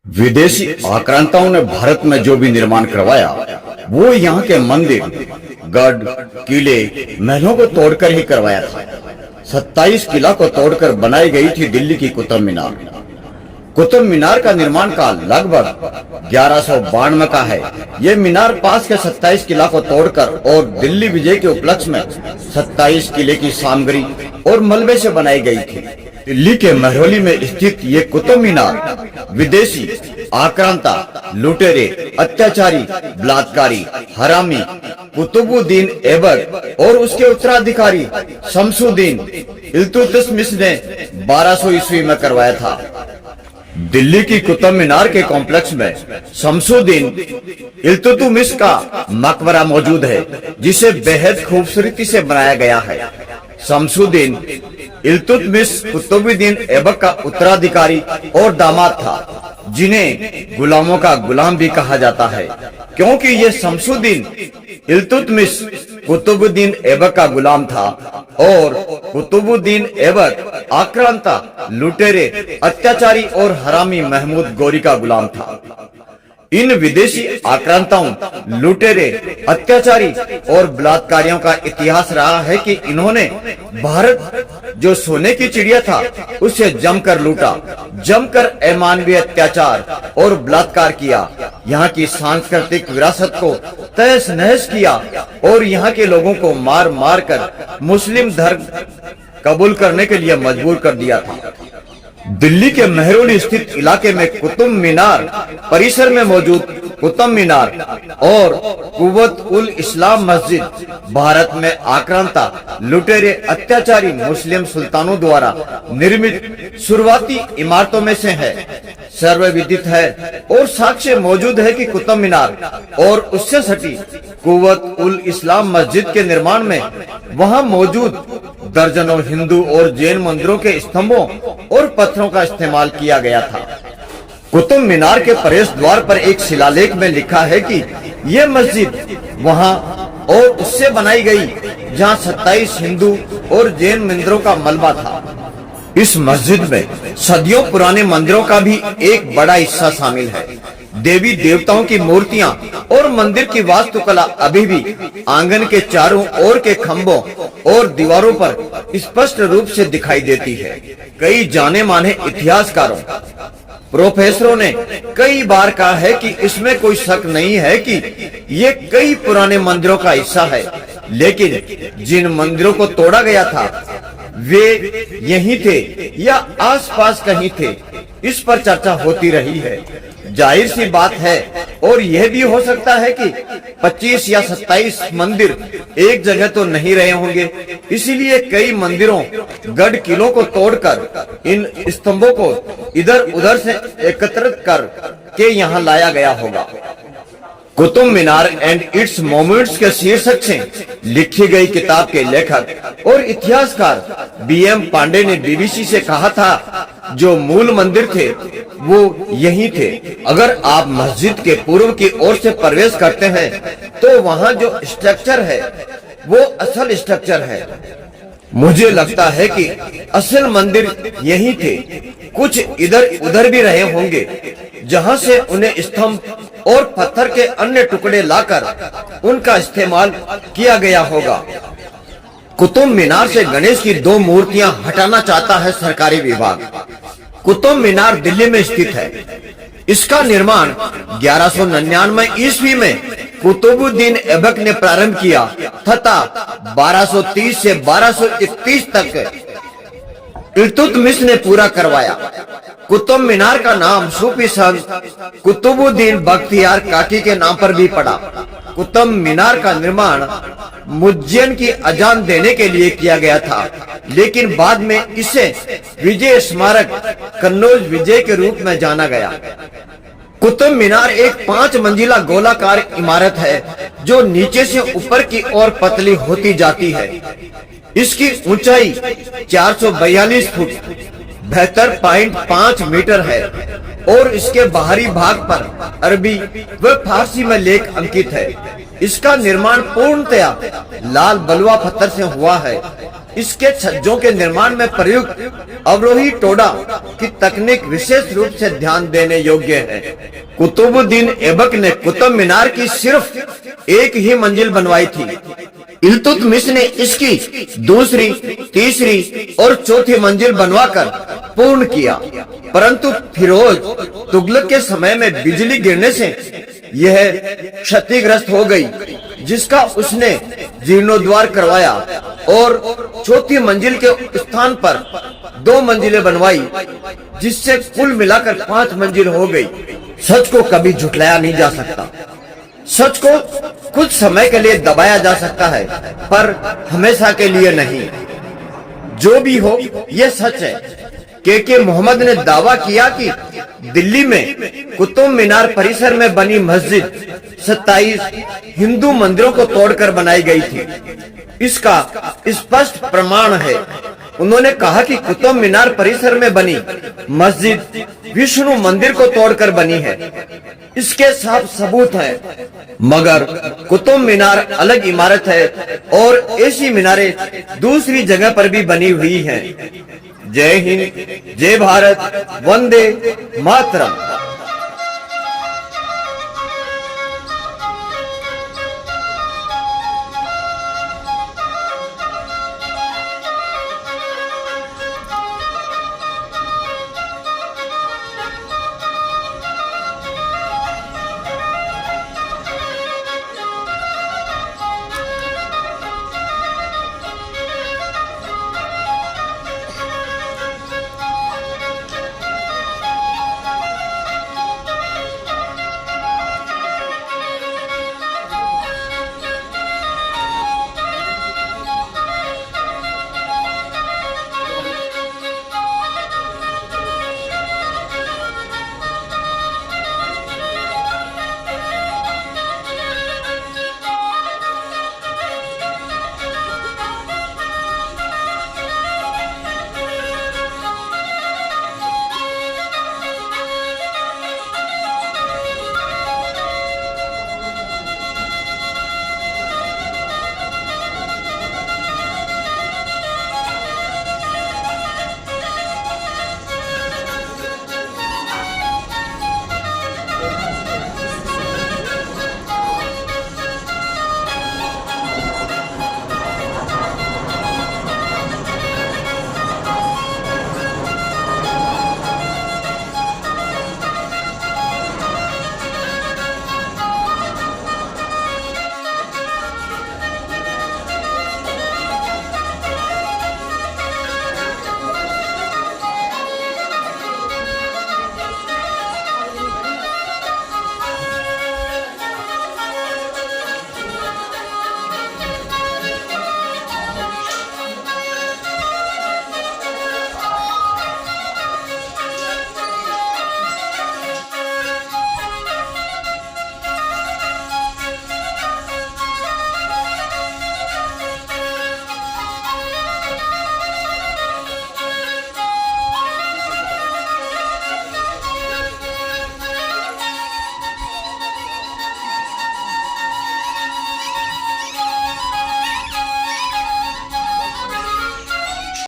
विदेशी आक्रांताओं ने भारत में जो भी निर्माण करवाया वो यहाँ के मंदिर, गढ़, किले, महलों को तोड़कर ही करवाया था। 27 किला को तोड़कर बनाई गई थी दिल्ली की कुतुब मीनार। कुतुब मीनार का निर्माण काल लगभग 1192 का है। ये मीनार पास के 27 किला को तोड़कर और दिल्ली विजय के उपलक्ष्य में 27 किले की सामग्री और मलबे से बनाई गई थी। दिल्ली के महरौली में स्थित ये कुतुब मीनार विदेशी आक्रांता, लुटेरे, अत्याचारी, बलात्कारी, हरामी कुतुबुद्दीन ऐबक और उसके उत्तराधिकारी शमसुद्दीन इल्तुतमिश ने 1200 ईस्वी में करवाया था। दिल्ली की कुतुब मीनार के कॉम्प्लेक्स में शमसुद्दीन इल्तुतमिश का मकबरा मौजूद है, जिसे बेहद खूबसूरती से बनाया गया है। शमसुद्दीन इल्तुतमिश कुतुबुद्दीन ऐबक का उत्तराधिकारी और दामाद था, जिन्हें गुलामों का गुलाम भी कहा जाता है, क्योंकि ये शमसुद्दीन इल्तुतमिश कुतुबुद्दीन ऐबक का गुलाम था और कुतुबुद्दीन ऐबक आक्रांता, लुटेरे, अत्याचारी और हरामी महमूद गौरी का गुलाम था। इन विदेशी आक्रांताओं, लुटेरे, अत्याचारी और बलात्कारियों का इतिहास रहा है कि इन्होंने भारत जो सोने की चिड़िया था उसे जमकर लूटा, जमकर अमानवीय अत्याचार और बलात्कार किया, यहाँ की सांस्कृतिक विरासत को तहस नहस किया और यहाँ के लोगों को मार मार कर मुस्लिम धर्म कबूल करने के लिए मजबूर कर दिया था। दिल्ली के महरौली स्थित इलाके में कुतुब मीनार परिसर में मौजूद कुतुब मीनार और कुव्वत उल इस्लाम मस्जिद भारत में आक्रांता, लुटेरे, अत्याचारी मुस्लिम सुल्तानों द्वारा निर्मित शुरुआती इमारतों में से है। सर्वविदित है और साक्ष्य मौजूद है कि कुतुब मीनार और उससे सटी कुव्वत उल इस्लाम मस्जिद के निर्माण में वहां मौजूद दर्जनों हिंदू और जैन मंदिरों के स्तंभों और पत्थरों का इस्तेमाल किया गया था। कुतुब मीनार के प्रवेश द्वार पर एक शिलालेख में लिखा है कि यह मस्जिद वहां और उससे बनाई गई जहां 27 हिंदू और जैन मंदिरों का मलबा था। इस मस्जिद में सदियों पुराने मंदिरों का भी एक बड़ा हिस्सा शामिल है। देवी देवताओं की मूर्तियां और मंदिर की वास्तुकला अभी भी आंगन के चारों ओर के खंभों और दीवारों पर स्पष्ट रूप से दिखाई देती है। कई जाने माने इतिहासकारों, प्रोफेसरों ने कई बार कहा है कि इसमें कोई शक नहीं है कि ये कई पुराने मंदिरों का हिस्सा है, लेकिन जिन मंदिरों को तोड़ा गया था वे यहीं थे या आसपास कहीं थे, इस पर चर्चा होती रही है। जाहिर सी बात है और यह भी हो सकता है कि 25 या 27 मंदिर एक जगह तो नहीं रहे होंगे, इसीलिए कई मंदिरों, गढ़, किलों को तोड़कर इन स्तंभों को इधर उधर से एकत्रित कर के यहाँ लाया गया होगा। Qutub Minar and it's monuments के शीर्षक से लिखी गई किताब के लेखक और इतिहासकार बीएम पांडे ने बीबीसी से कहा था, जो मूल मंदिर थे वो यही थे। अगर आप मस्जिद के पूर्व की ओर से प्रवेश करते हैं तो वहाँ जो स्ट्रक्चर है वो असल स्ट्रक्चर है। मुझे लगता है कि असल मंदिर यही थे, कुछ इधर उधर भी रहे होंगे जहाँ से उन्हें स्तंभ और पत्थर के अन्य टुकड़े लाकर उनका इस्तेमाल किया गया होगा। कुतुब मीनार से गणेश की 2 मूर्तियां हटाना चाहता है सरकारी विभाग। कुतुब मीनार दिल्ली में स्थित है। इसका निर्माण 1199 ईस्वी में कुतुबुद्दीन ऐबक ने प्रारंभ किया तथा 1230 से 1231 तक इल्तुतमिश ने पूरा करवाया। कुतुब मीनार का नाम सूफी संत कुतुबुद्दीन बख्तियार काकी के नाम पर भी पड़ा। कुतुब मीनार का निर्माण मुज्जैन की अजान देने के लिए किया गया था, लेकिन बाद में इसे विजय स्मारक कन्नौज विजय के रूप में जाना गया। कुतुब मीनार एक 5 मंजिला गोलाकार इमारत है जो नीचे से ऊपर की ओर पतली होती जाती है। इसकी ऊंचाई 442 फुट 72.5 मीटर है और इसके बाहरी भाग पर अरबी व फारसी में लेख अंकित है। इसका निर्माण पूर्णतया लाल बलुआ पत्थर से हुआ है इसके छज्जों के निर्माण में प्रयुक्त अवरोही टोडा की तकनीक विशेष रूप से ध्यान देने योग्य है। कुतुबुद्दीन ऐबक ने कुतुब मीनार की सिर्फ एक ही मंजिल बनवाई थी। इल्तुतमिश ने इसकी दूसरी, तीसरी और चौथी मंजिल बनवाकर पूर्ण किया, परंतु फिरोज तुगलक के समय में बिजली गिरने से यह क्षतिग्रस्त हो गई, जिसका उसने जीर्णोद्धार करवाया और चौथी मंजिल के स्थान पर 2 मंजिलें बनवाई, जिससे कुल मिलाकर 5 मंजिल हो गई। सच को कभी झुठलाया नहीं जा सकता। सच को कुछ समय के लिए दबाया जा सकता है, पर हमेशा के लिए नहीं। जो भी हो, यह सच है। के मोहम्मद ने दावा किया कि दिल्ली में कुतुब मीनार परिसर में बनी मस्जिद 27 हिंदू मंदिरों को तोड़कर बनाई गई थी। इसका स्पष्ट प्रमाण है। उन्होंने कहा कि कुतुब मीनार परिसर में बनी मस्जिद विष्णु मंदिर को तोड़कर बनी है। इसके साफ सबूत है। मगर कुतुब मीनार अलग इमारत है और ऐसी मीनारें दूसरी जगह पर भी बनी हुई हैं। जय हिंद, जय भारत, वंदे मातरम।